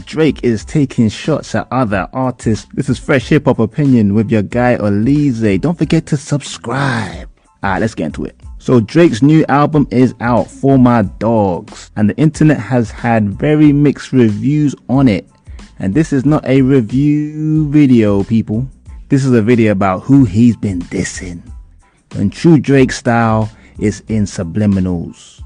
Drake is taking shots at other artists. This is Fresh Hip Hop Opinion with your guy Oleezeh. Don't forget to subscribe. Alright, let's get into it. So Drake's new album is out, For My Dogs, and the internet has had very mixed reviews on it. And this is not a review video, people. This is a video about who he's been dissing. In true Drake style, it's in subliminals.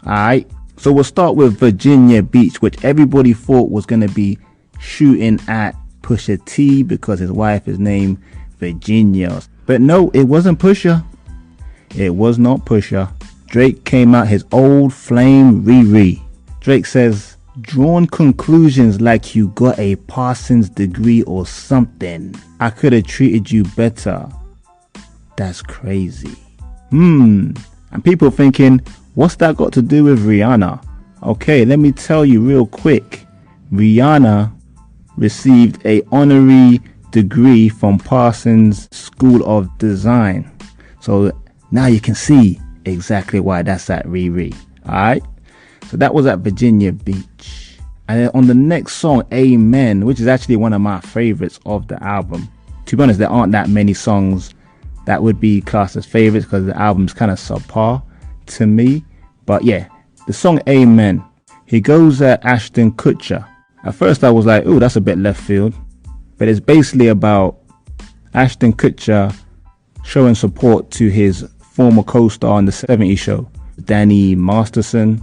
Alright, so we'll start with Virginia Beach, which everybody thought was going to be shooting at Pusha T because his wife is named Virginia. But no, it wasn't Pusha. It was not Pusha. Drake came out his old flame Riri. Drake says, drawn conclusions like you got a Parsons degree or something. I could have treated you better. That's crazy. And people thinking, what's that got to do with Rihanna? Okay, let me tell you real quick. Rihanna received a honorary degree from Parsons School of Design. So now you can see exactly why that's at Riri. Alright, so that was at Virginia Beach. And then on the next song, Amen, which is actually one of my favorites of the album. To be honest, there aren't that many songs that would be classed as favorites because the album's kind of subpar to me. But yeah, the song Amen, he goes at Ashton Kutcher. At first I was like, oh, that's a bit left field. But it's basically about Ashton Kutcher showing support to his former co-star on the 70s show, Danny Masterson,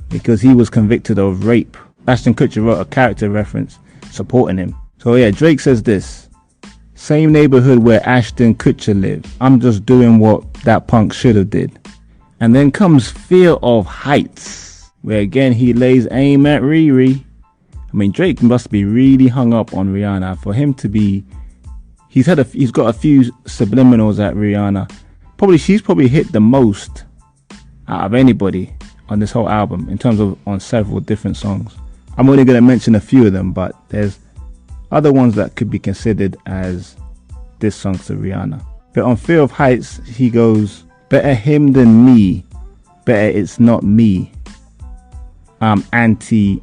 because he was convicted of rape. Ashton Kutcher wrote a character reference supporting him. So yeah, Drake says this: same neighborhood where Ashton Kutcher lived. I'm just doing what that punk should have did. And then comes Fear of Heights, where again he lays aim at Riri. I mean, Drake must be really hung up on Rihanna for him to be. He's got a few subliminals at Rihanna. She's probably hit the most out of anybody on this whole album in terms of on several different songs. I'm only going to mention a few of them, but there's other ones that could be considered as diss songs to Rihanna. But on Fear of Heights, he goes, better him than me, better it's not me. I'm anti.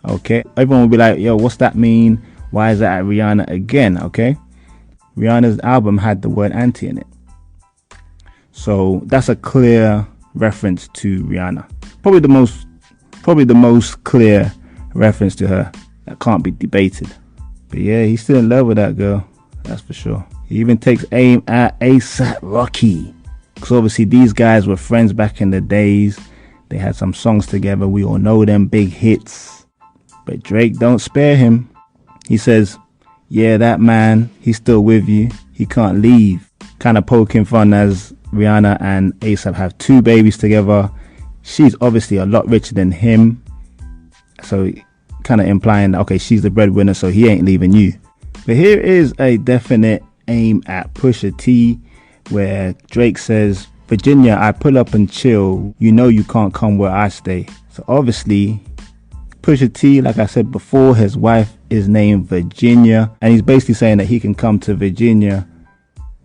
Okay, everyone will be like, yo, what's that mean? Why is that at Rihanna again? Okay, Rihanna's album had the word anti in it, so that's a clear reference to Rihanna. Probably the most clear reference to her that can't be debated. But yeah, he's still in love with that girl, that's for sure. He even takes aim at A$AP Rocky, because obviously these guys were friends back in the days. They had some songs together, we all know them, big hits. But Drake don't spare him. He says, yeah, that man, he's still with you, he can't leave. Kind of poking fun as Rihanna and A$AP have 2 babies together. She's obviously a lot richer than him, so kind of implying that, okay, she's the breadwinner, so he ain't leaving you. But here is a definite aim at Pusha T, where Drake says, Virginia, I pull up and chill, you know you can't come where I stay. So obviously Pusha T, like I said before, his wife is named Virginia, and he's basically saying that he can come to Virginia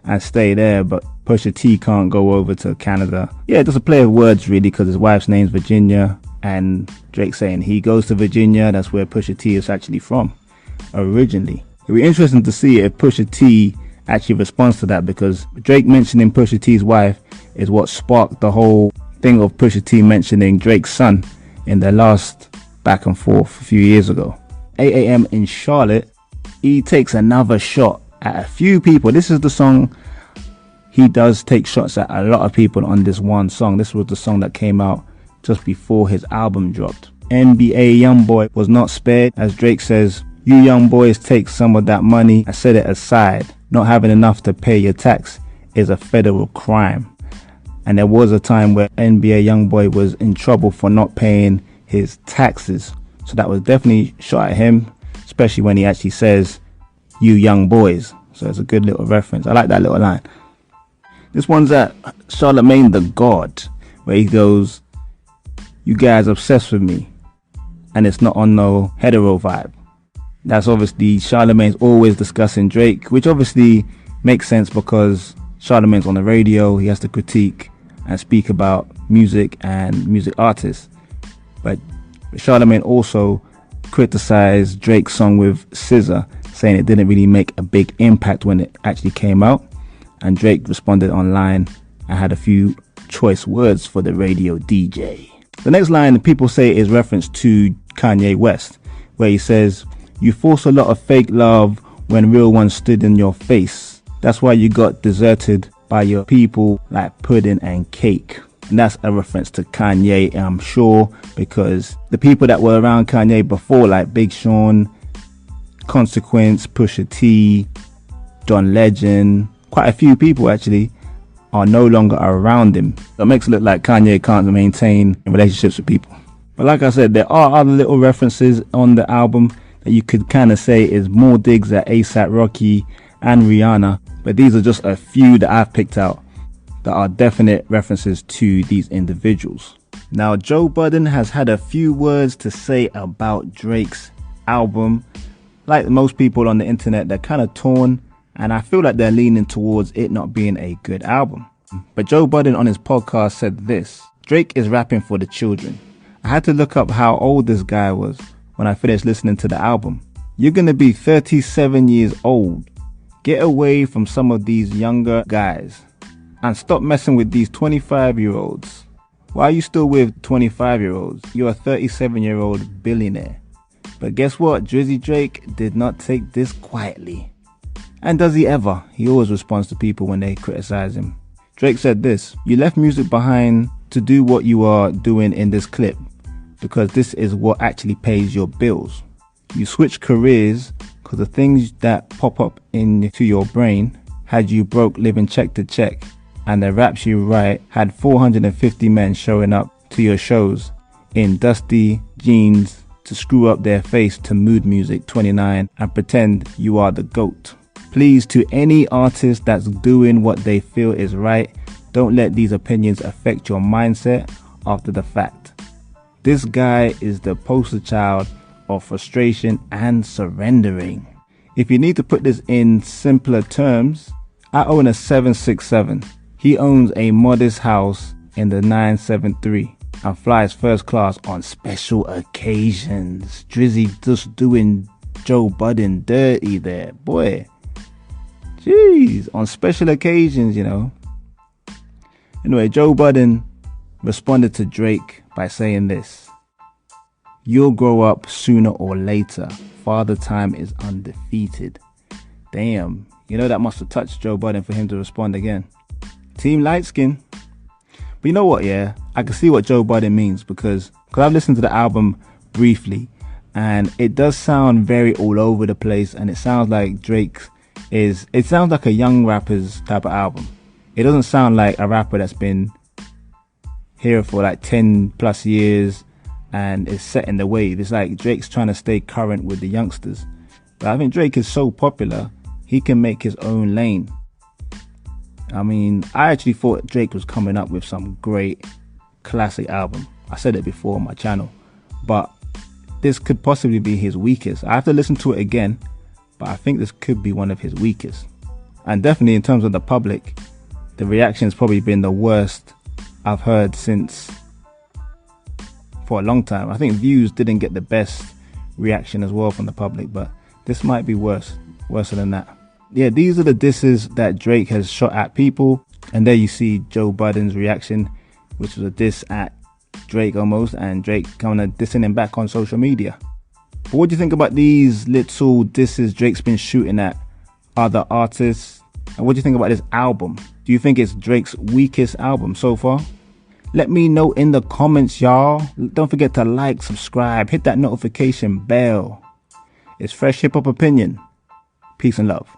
and stay there, but Pusha T can't go over to Canada. Yeah, just a play of words really, because his wife's name's Virginia, and Drake saying he goes to Virginia. That's where Pusha T is actually from originally. It'll be interesting to see if Pusha T actually responds to that, because Drake mentioning Pusha T's wife is what sparked the whole thing of Pusha T mentioning Drake's son in their last back and forth a few years ago. 8 AM in Charlotte, he takes another shot at a few people. This is the song he does take shots at a lot of people on this one song. This was the song that came out just before his album dropped. NBA Youngboy was not spared, as Drake says, you young boys take some of that money and set it aside. Not having enough to pay your tax is a federal crime. And there was a time where NBA Youngboy was in trouble for not paying his taxes. So that was definitely shot at him, especially when he actually says, you young boys. So it's a good little reference. I like that little line. This one's at Charlemagne the God, where he goes, you guys obsessed with me, and it's not on no hetero vibe. That's obviously Charlemagne's always discussing Drake, which obviously makes sense because Charlemagne's on the radio. He has to critique and speak about music and music artists. But Charlemagne also criticized Drake's song with SZA, saying it didn't really make a big impact when it actually came out. And Drake responded online and had a few choice words for the radio DJ. The next line people say is reference to Kanye West, where he says, "You force a lot of fake love when real ones stood in your face. That's why you got deserted by your people like pudding and cake." And that's a reference to Kanye, I'm sure, because the people that were around Kanye before, like Big Sean, Consequence, Pusha T, John Legend, quite a few people actually, are no longer around him. That makes it look like Kanye can't maintain relationships with people. But like I said, there are other little references on the album that you could kind of say is more digs at A$AP Rocky and Rihanna. But these are just a few that I've picked out that are definite references to these individuals. Now, Joe Budden has had a few words to say about Drake's album. Like most people on the internet, they're kind of torn, and I feel like they're leaning towards it not being a good album. But Joe Budden on his podcast said this: "Drake is rapping for the children. I had to look up how old this guy was when I finished listening to the album. You're gonna be 37 years old. Get away from some of these younger guys and stop messing with these 25-year-olds. Why are you still with 25-year-olds? You're a 37-year-old billionaire." But guess what? Drizzy Drake did not take this quietly. And does he ever? He always responds to people when they criticize him. Drake said this: "You left music behind to do what you are doing in this clip because this is what actually pays your bills. You switched careers because the things that pop up into your brain had you broke living check to check, and the raps you write had 450 men showing up to your shows in dusty jeans to screw up their face to Mood Music 29 and pretend you are the GOAT. Please, to any artist that's doing what they feel is right, don't let these opinions affect your mindset after the fact. This guy is the poster child of frustration and surrendering. If you need to put this in simpler terms, I own a 767. He owns a modest house in the 973 and flies first class on special occasions." Drizzy just doing Joe Budden dirty there, boy. Jeez, on special occasions, you know. Anyway, Joe Budden responded to Drake by saying this: "You'll grow up sooner or later. Father Time is undefeated." Damn, you know that must have touched Joe Budden for him to respond again. Team light skin. But you know what, yeah, I can see what Joe Budden means because I've listened to the album briefly and it does sound very all over the place, and it sounds like it sounds like a young rapper's type of album. It doesn't sound like a rapper that's been here for like 10 plus years and is set in the wave. It's like Drake's trying to stay current with the youngsters. But I think Drake is so popular, he can make his own lane. I mean, I actually thought Drake was coming up with some great classic album. I said it before on my channel, but this could possibly be his weakest. I have to listen to it again, but I think this could be one of his weakest. And definitely in terms of the public, the reaction's probably been the worst I've heard for a long time. I think Views didn't get the best reaction as well from the public, but this might be worse than that. Yeah, these are the disses that Drake has shot at people, and there you see Joe Budden's reaction, which was a diss at Drake almost, and Drake kind of dissing him back on social media. But what do you think about these little disses Drake's been shooting at other artists? And what do you think about this album? Do you think it's Drake's weakest album so far? Let me know in the comments, y'all. Don't forget to like, subscribe, hit that notification bell. It's Fresh Hip Hop Opinion. Peace and love.